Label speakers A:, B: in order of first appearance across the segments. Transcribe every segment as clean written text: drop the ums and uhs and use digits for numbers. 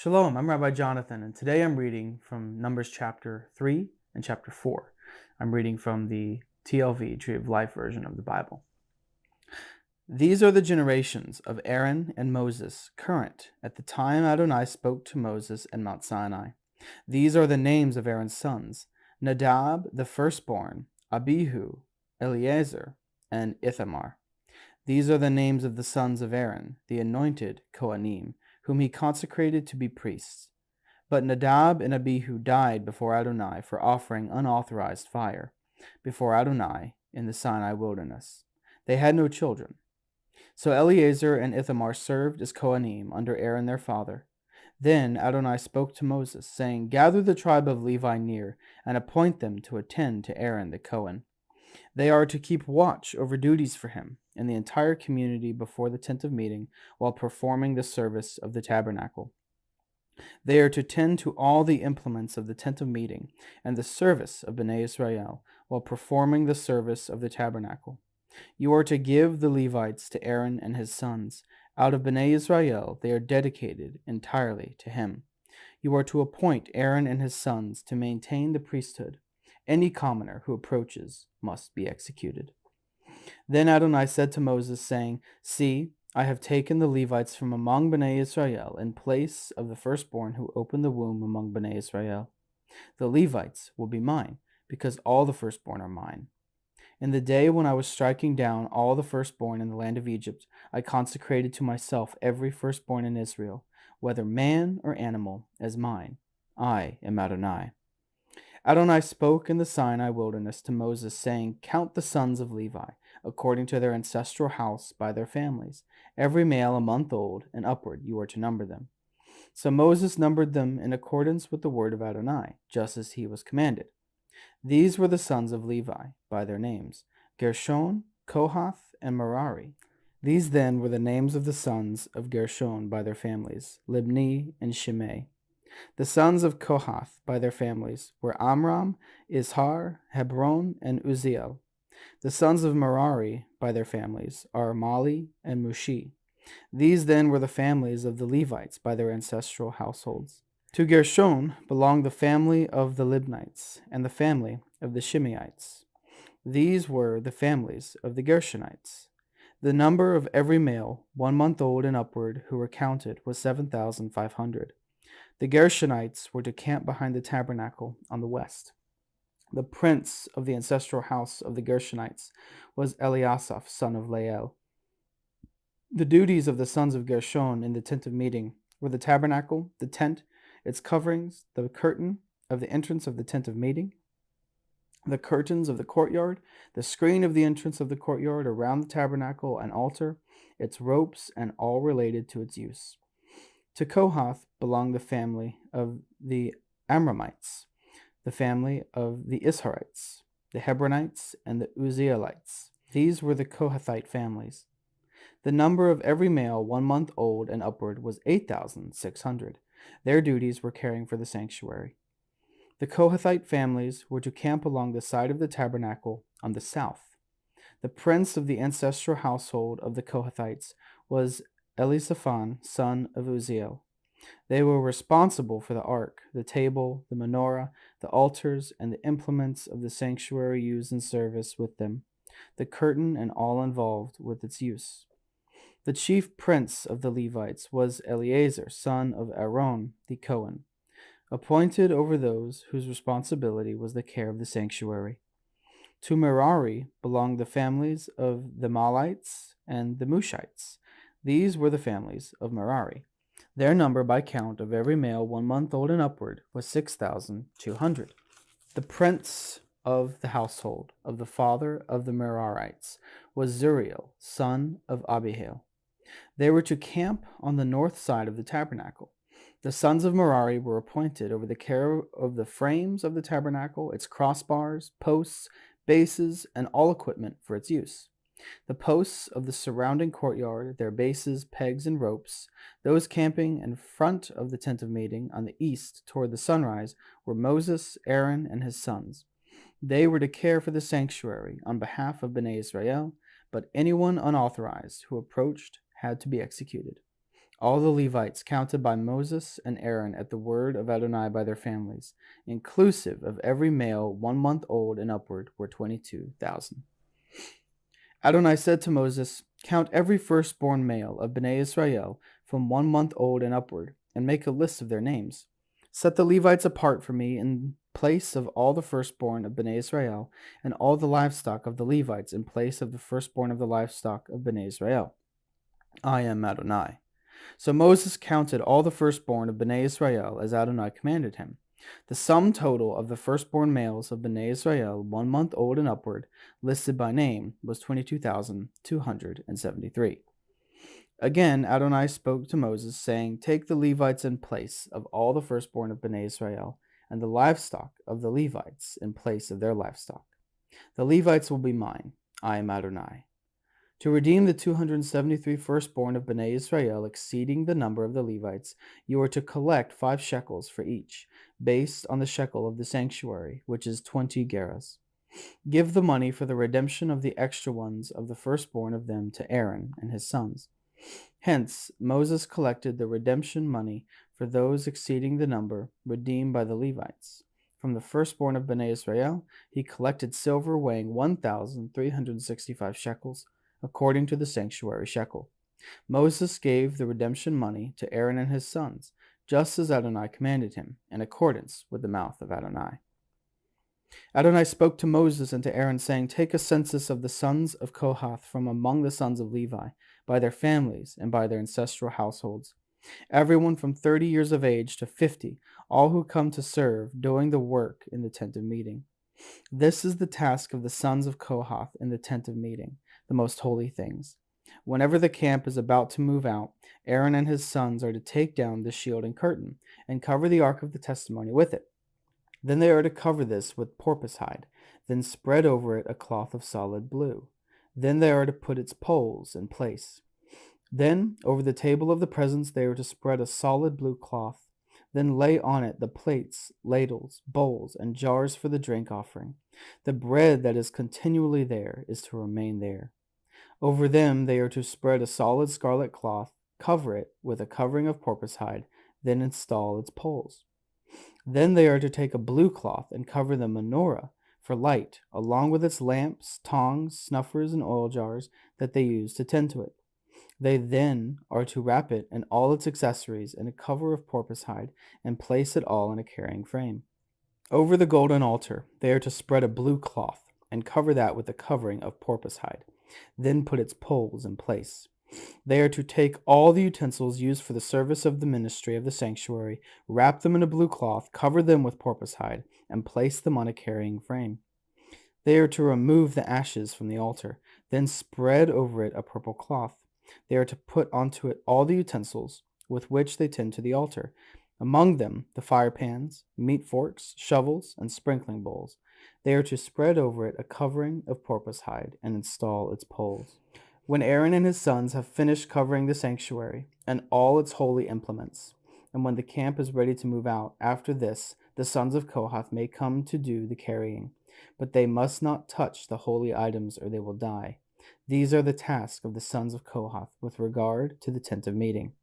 A: Shalom, I'm Rabbi Jonathan, and today I'm reading from Numbers chapter 3 and chapter 4. I'm reading from the TLV, Tree of Life version of the Bible. These are the generations of Aaron and Moses, current at the time Adonai spoke to Moses at Mount Sinai. These are the names of Aaron's sons: Nadab, the firstborn, Abihu, Eleazar, and Ithamar. These are the names of the sons of Aaron, the anointed Kohanim, whom he consecrated to be priests. But Nadab and Abihu died before Adonai for offering unauthorized fire, before Adonai in the Sinai wilderness. They had no children. So Eleazar and Ithamar served as Kohanim under Aaron their father. Then Adonai spoke to Moses, saying, "Gather the tribe of Levi near, and appoint them to attend to Aaron the Kohen. They are to keep watch over duties for him and the entire community before the tent of meeting while performing the service of the tabernacle. They are to tend to all the implements of the tent of meeting and the service of Bnei Israel while performing the service of the tabernacle. You are to give the Levites to Aaron and his sons. Out of Bnei Israel they are dedicated entirely to him. You are to appoint Aaron and his sons to maintain the priesthood. Any commoner who approaches must be executed." Then Adonai said to Moses, saying, "See, I have taken the Levites from among Bnei Israel in place of the firstborn who opened the womb among Bnei Israel. The Levites will be mine, because all the firstborn are mine. In the day when I was striking down all the firstborn in the land of Egypt, I consecrated to myself every firstborn in Israel, whether man or animal, as mine. I am Adonai." Adonai spoke in the Sinai wilderness to Moses, saying, "Count the sons of Levi, according to their ancestral house by their families. Every male a month old and upward you are to number them." So Moses numbered them in accordance with the word of Adonai, just as he was commanded. These were the sons of Levi, by their names: Gershon, Kohath, and Merari. These then were the names of the sons of Gershon by their families: Libni and Shimei. The sons of Kohath by their families were Amram, Izhar, Hebron, and Uzziel. The sons of Merari by their families are Mali and Mushi. These then were the families of the Levites by their ancestral households. To Gershon belonged the family of the Libnites and the family of the Shimeites. These were the families of the Gershonites. The number of every male 1 month old and upward who were counted was 7,500. The Gershonites were to camp behind the tabernacle on the west. The prince of the ancestral house of the Gershonites was Eliasaph, son of Lael. The duties of the sons of Gershon in the tent of meeting were the tabernacle, the tent, its coverings, the curtain of the entrance of the tent of meeting, the curtains of the courtyard, the screen of the entrance of the courtyard around the tabernacle and altar, its ropes, and all related to its use. To Kohath belonged the family of the Amramites, the family of the Isharites, the Hebronites, and the Uzzielites. These were the Kohathite families. The number of every male 1 month old and upward was 8,600. Their duties were caring for the sanctuary. The Kohathite families were to camp along the side of the tabernacle on the south. The prince of the ancestral household of the Kohathites was Elisaphan, son of Uzziel. They were responsible for the ark, the table, the menorah, the altars, and the implements of the sanctuary used in service with them, the curtain, and all involved with its use. The chief prince of the Levites was Eleazar, son of Aaron the Cohen, appointed over those whose responsibility was the care of the sanctuary. To Merari belonged the families of the Malites and the Mushites. These were the families of Merari. Their number by count of every male 1 month old and upward was 6,200. The prince of the household of the father of the Merarites was Zuriel, son of Abihail. They were to camp on the north side of the tabernacle. The sons of Merari were appointed over the care of the frames of the tabernacle, its crossbars, posts, bases, and all equipment for its use. The posts of the surrounding courtyard, their bases, pegs, and ropes, those camping in front of the tent of meeting on the east toward the sunrise, were Moses, Aaron, and his sons. They were to care for the sanctuary on behalf of Bnei Israel, but anyone unauthorized who approached had to be executed. All the Levites counted by Moses and Aaron at the word of Adonai by their families, inclusive of every male 1 month old and upward, were 22,000. Adonai said to Moses, "Count every firstborn male of Bnei Israel from 1 month old and upward, and make a list of their names. Set the Levites apart for me in place of all the firstborn of Bnei Israel, and all the livestock of the Levites in place of the firstborn of the livestock of Bnei Israel. I am Adonai." So Moses counted all the firstborn of Bnei Israel as Adonai commanded him. The sum total of the firstborn males of Bnei Israel, 1 month old and upward, listed by name, was 22,273. Again, Adonai spoke to Moses, saying, "Take the Levites in place of all the firstborn of Bnei Israel, and the livestock of the Levites in place of their livestock. The Levites will be mine. I am Adonai. To redeem the 273 firstborn of Bnei Israel exceeding the number of the Levites, you are to collect 5 shekels for each, based on the shekel of the sanctuary, which is 20 gerahs. Give the money for the redemption of the extra ones of the firstborn of them to Aaron and his sons." Hence, Moses collected the redemption money for those exceeding the number redeemed by the Levites. From the firstborn of Bnei Israel, he collected silver weighing 1,365 shekels, according to the sanctuary shekel. Moses gave the redemption money to Aaron and his sons, just as Adonai commanded him, in accordance with the mouth of Adonai. Adonai spoke to Moses and to Aaron, saying, "Take a census of the sons of Kohath from among the sons of Levi, by their families and by their ancestral households. Everyone from 30 years of age to 50, all who come to serve, doing the work in the tent of meeting. This is the task of the sons of Kohath in the tent of meeting, the most holy things. Whenever the camp is about to move out, Aaron and his sons are to take down the shield and curtain, and cover the ark of the testimony with it. Then they are to cover this with porpoise hide, then spread over it a cloth of solid blue. Then they are to put its poles in place. Then over the table of the presence they are to spread a solid blue cloth. Then lay on it the plates, ladles, bowls, and jars for the drink offering. The bread that is continually there is to remain there. Over them they are to spread a solid scarlet cloth, cover it with a covering of porpoise hide, then install its poles. Then they are to take a blue cloth and cover the menorah for light, along with its lamps, tongs, snuffers, and oil jars that they use to tend to it. They then are to wrap it and all its accessories in a cover of porpoise hide and place it all in a carrying frame. Over the golden altar they are to spread a blue cloth and cover that with a covering of porpoise hide, then put its poles in place. They are to take all the utensils used for the service of the ministry of the sanctuary, wrap them in a blue cloth, cover them with porpoise hide, and place them on a carrying frame. They are to remove the ashes from the altar, then spread over it a purple cloth. They are to put onto it all the utensils with which they tend to the altar, among them the fire pans, meat forks, shovels, and sprinkling bowls. They are to spread over it a covering of porpoise hide and install its poles. When Aaron and his sons have finished covering the sanctuary and all its holy implements, and when the camp is ready to move out, after this the sons of Kohath may come to do the carrying, but they must not touch the holy items or they will die. These are the tasks of the sons of Kohath with regard to the tent of meeting.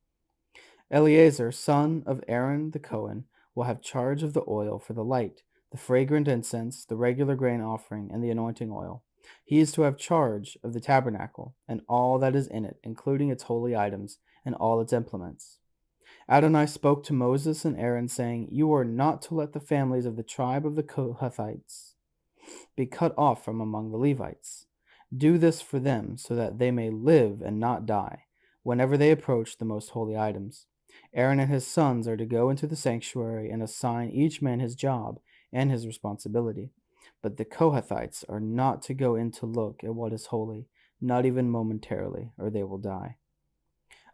A: Eleazar, son of Aaron the Cohen, will have charge of the oil for the light, the fragrant incense, the regular grain offering, and the anointing oil. He is to have charge of the tabernacle and all that is in it, including its holy items and all its implements. Adonai spoke to Moses and Aaron, saying, "You are not to let the families of the tribe of the Kohathites be cut off from among the Levites. Do this for them, so that they may live and not die, whenever they approach the most holy items. Aaron and his sons are to go into the sanctuary and assign each man his job and his responsibility. But the Kohathites are not to go in to look at what is holy, not even momentarily, or they will die."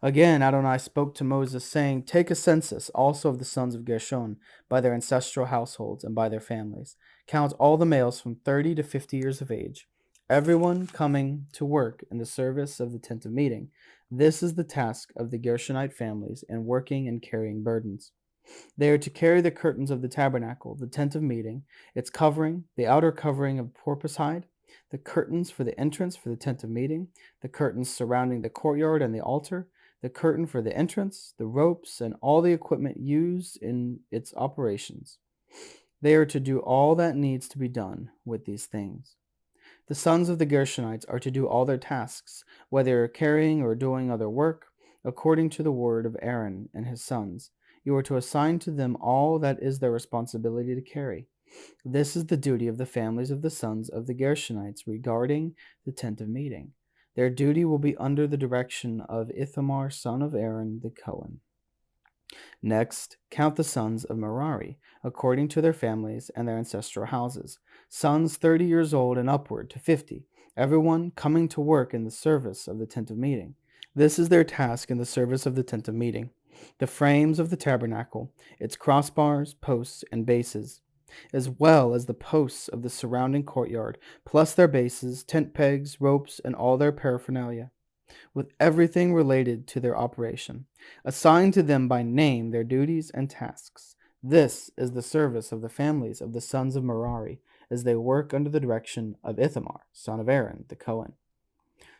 A: Again, Adonai spoke to Moses, saying, "Take a census also of the sons of Gershon by their ancestral households and by their families. Count all the males from 30 to 50 years of age, everyone coming to work in the service of the tent of meeting. This is the task of the Gershonite families in working and carrying burdens. They are to carry the curtains of the tabernacle, the tent of meeting, its covering, the outer covering of porpoise hide, the curtains for the entrance for the tent of meeting, the curtains surrounding the courtyard and the altar, the curtain for the entrance, the ropes, and all the equipment used in its operations. They are to do all that needs to be done with these things. The sons of the Gershonites are to do all their tasks, whether carrying or doing other work, according to the word of Aaron and his sons. You are to assign to them all that is their responsibility to carry. This is the duty of the families of the sons of the Gershonites regarding the tent of meeting. Their duty will be under the direction of Ithamar, son of Aaron the Cohen. Next, count the sons of Merari, according to their families and their ancestral houses, sons 30 years old and upward to 50, everyone coming to work in the service of the tent of meeting. This is their task in the service of the tent of meeting: the frames of the tabernacle, its crossbars, posts, and bases, as well as the posts of the surrounding courtyard, plus their bases, tent pegs, ropes, and all their paraphernalia, with everything related to their operation. Assign to them by name their duties and tasks. This is the service of the families of the sons of Merari, as they work under the direction of Ithamar, son of Aaron, the Cohen.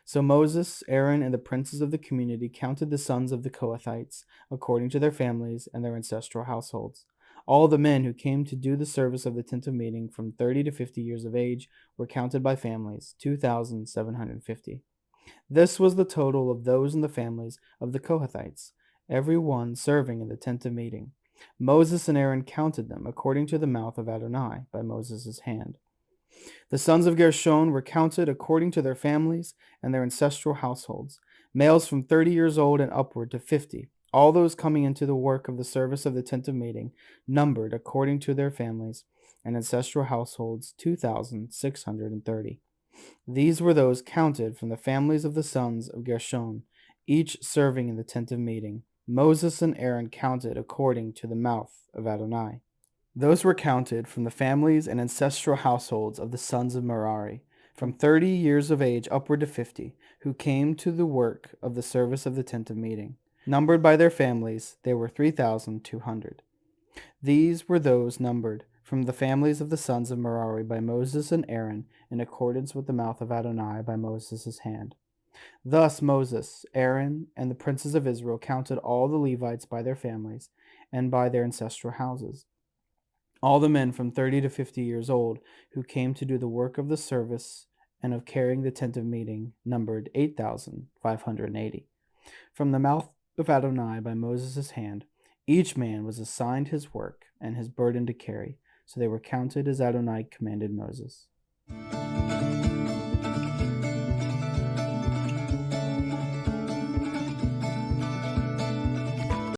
A: So Moses, Aaron, and the princes of the community counted the sons of the Kohathites, according to their families and their ancestral households. All the men who came to do the service of the tent of meeting from 30 to 50 years of age were counted by families, 2,750. This was the total of those in the families of the Kohathites, every one serving in the tent of meeting. Moses and Aaron counted them according to the mouth of Adonai by Moses' hand. The sons of Gershon were counted according to their families and their ancestral households, males from 30 years old and upward to 50, all those coming into the work of the service of the tent of meeting, numbered according to their families and ancestral households, 2,630. These were those counted from the families of the sons of Gershon, each serving in the tent of meeting. Moses and Aaron counted according to the mouth of Adonai. Those were counted from the families and ancestral households of the sons of Merari, from 30 years of age upward to 50, who came to the work of the service of the tent of meeting. Numbered by their families, they were 3,200. These were those numbered from the families of the sons of Merari by Moses and Aaron, in accordance with the mouth of Adonai by Moses' hand. Thus Moses, Aaron, and the princes of Israel counted all the Levites by their families and by their ancestral houses. All the men from 30 to 50 years old who came to do the work of the service and of carrying the tent of meeting numbered 8,580. From the mouth of Adonai by Moses' hand, each man was assigned his work and his burden to carry, so they were counted as Adonai commanded Moses.